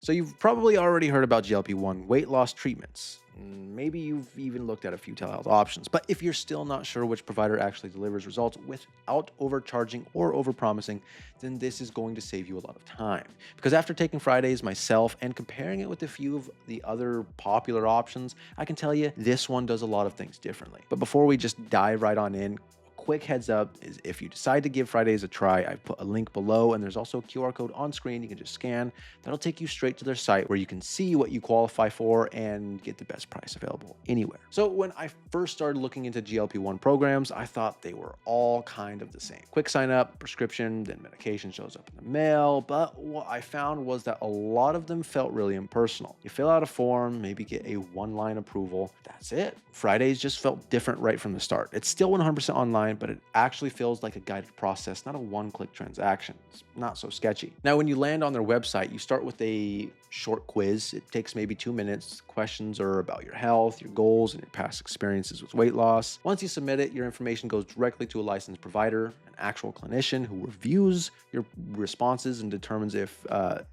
So you've probably already heard about GLP-1 weight loss treatments. Maybe you've even looked at a few telehealth options. But if you're still not sure which provider actually delivers results without overcharging or overpromising, then this is going to save you a lot of time. Because after taking Fridays myself and comparing it with a few of the other popular options, I can tell you this one does a lot of things differently. But before we just dive right on in, quick heads up is if you decide to give Fridays a try, I've put a link below and there's also a QR code on screen you can just scan. That'll take you straight to their site where you can see what you qualify for and get the best price available anywhere. So when I first started looking into GLP-1 programs, I thought they were all kind of the same. Quick sign up, prescription, then medication shows up in the mail. But what I found was that a lot of them felt really impersonal. You fill out a form, maybe get a one-line approval. That's it. Fridays just felt different right from the start. It's still 100% online, but it actually feels like a guided process, not a one-click transaction. It's not so sketchy. Now, when you land on their website, you start with a short quiz. It takes maybe 2 minutes. Questions are about your health, your goals, and your past experiences with weight loss. Once you submit it, your information goes directly to a licensed provider, an actual clinician who reviews your responses and determines if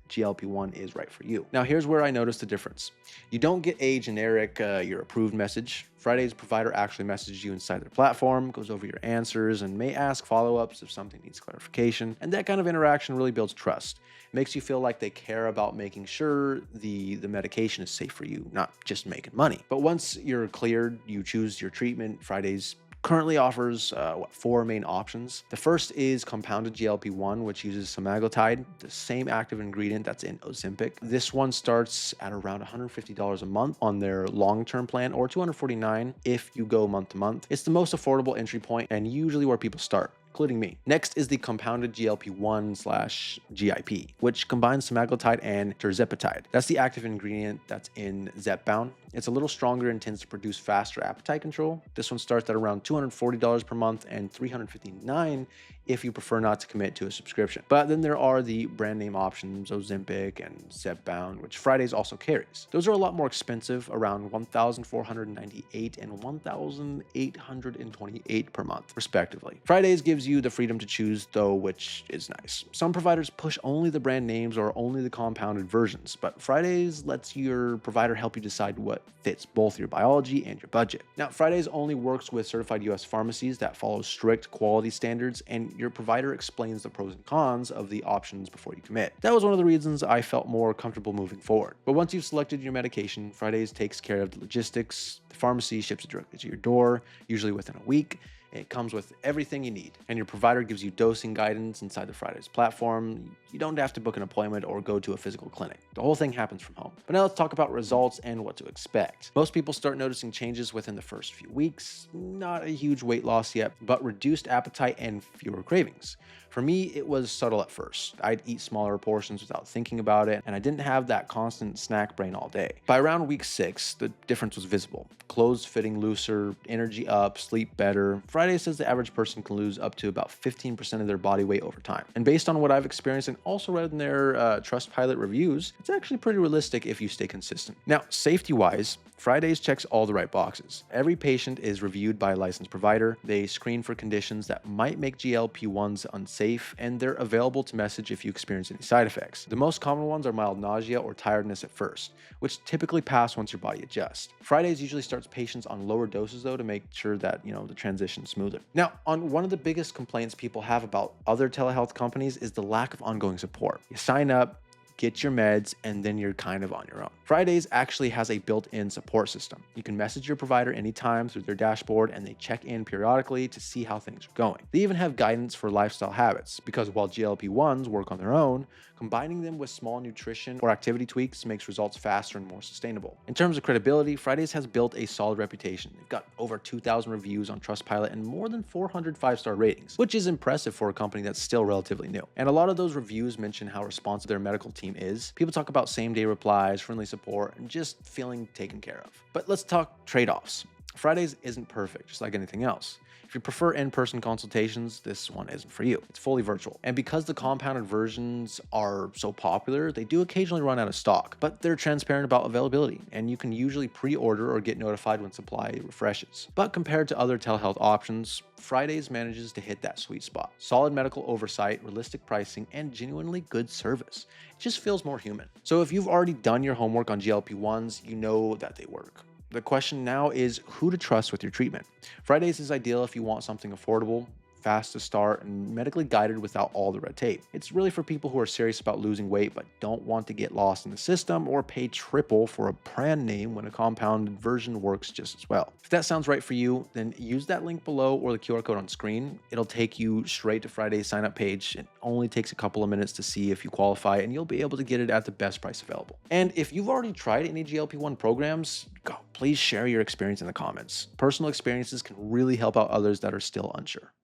GLP-1 is right for you. Now, here's where I noticed the difference. You don't get a generic you're approved message. Friday's provider actually messages you inside their platform, goes over your answers, and may ask follow-ups if something needs clarification. And that kind of interaction really builds trust. It makes you feel like they care about making sure the medication is safe for you, not just making money. But once you're cleared, you choose your treatment. Fridays currently offers 4 main options. The first is compounded GLP-1, which uses semaglutide, the same active ingredient that's in Ozempic. This one starts at around $150 a month on their long-term plan, or $249 if you go month to month. It's the most affordable entry point and usually where people start, including me. Next is the compounded GLP-1/GIP, which combines semaglutide and tirzepatide. That's the active ingredient that's in ZepBound. It's a little stronger and tends to produce faster appetite control. This one starts at around $240 per month and $359 if you prefer not to commit to a subscription. But then there are the brand name options, Ozempic and ZepBound, which Fridays also carries. Those are a lot more expensive, around $1,498 and $1,828 per month, respectively. Fridays gives you the freedom to choose, though, which is nice. Some providers push only the brand names or only the compounded versions, but Fridays lets your provider help you decide what fits both your biology and your budget. Now, Fridays only works with certified US pharmacies that follow strict quality standards, and your provider explains the pros and cons of the options before you commit. That was one of the reasons I felt more comfortable moving forward. But once you've selected your medication, Fridays takes care of the logistics. The pharmacy ships it directly to your door, usually within a week. It comes with everything you need, and your provider gives you dosing guidance inside the Fridays platform. You don't have to book an appointment or go to a physical clinic. The whole thing happens from home. But now let's talk about results and what to expect. Most people start noticing changes within the first few weeks. Not a huge weight loss yet, but reduced appetite and fewer cravings. For me, it was subtle at first. I'd eat smaller portions without thinking about it, and I didn't have that constant snack brain all day. By around week 6, the difference was visible. Clothes fitting looser, energy up, sleep better. Friday says the average person can lose up to about 15% of their body weight over time. And based on what I've experienced and also read in their Trustpilot reviews, it's actually pretty realistic if you stay consistent. Now, safety-wise, Fridays checks all the right boxes. Every patient is reviewed by a licensed provider. They screen for conditions that might make GLP-1s unsafe, and they're available to message if you experience any side effects. The most common ones are mild nausea or tiredness at first, which typically pass once your body adjusts. Fridays usually starts patients on lower doses though to make sure that, the transition is smoother. Now, on one of the biggest complaints people have about other telehealth companies is the lack of ongoing support. You sign up, get your meds, and then you're kind of on your own. Fridays actually has a built-in support system. You can message your provider anytime through their dashboard, and they check in periodically to see how things are going. They even have guidance for lifestyle habits, because while GLP-1s work on their own, combining them with small nutrition or activity tweaks makes results faster and more sustainable. In terms of credibility, Fridays has built a solid reputation. They've got over 2,000 reviews on Trustpilot and more than 400 5-star ratings, which is impressive for a company that's still relatively new. And a lot of those reviews mention how responsive their medical team is. People talk about same-day replies, friendly support, and just feeling taken care of. But let's talk trade-offs. Fridays isn't perfect, just like anything else. If you prefer in-person consultations, this one isn't for you. It's fully virtual. And because the compounded versions are so popular, they do occasionally run out of stock, but they're transparent about availability, and you can usually pre-order or get notified when supply refreshes. But compared to other telehealth options, Fridays manages to hit that sweet spot. Solid medical oversight, realistic pricing, and genuinely good service. It just feels more human. So if you've already done your homework on GLP-1s, you know that they work. The question now is who to trust with your treatment. Fridays is ideal if you want something affordable, fast to start, and medically guided without all the red tape. It's really for people who are serious about losing weight but don't want to get lost in the system or pay triple for a brand name when a compounded version works just as well. If that sounds right for you, then use that link below or the QR code on screen. It'll take you straight to Friday's sign up page. It only takes a couple of minutes to see if you qualify, and you'll be able to get it at the best price available. And if you've already tried any GLP-1 programs, please share your experience in the comments. Personal experiences can really help out others that are still unsure.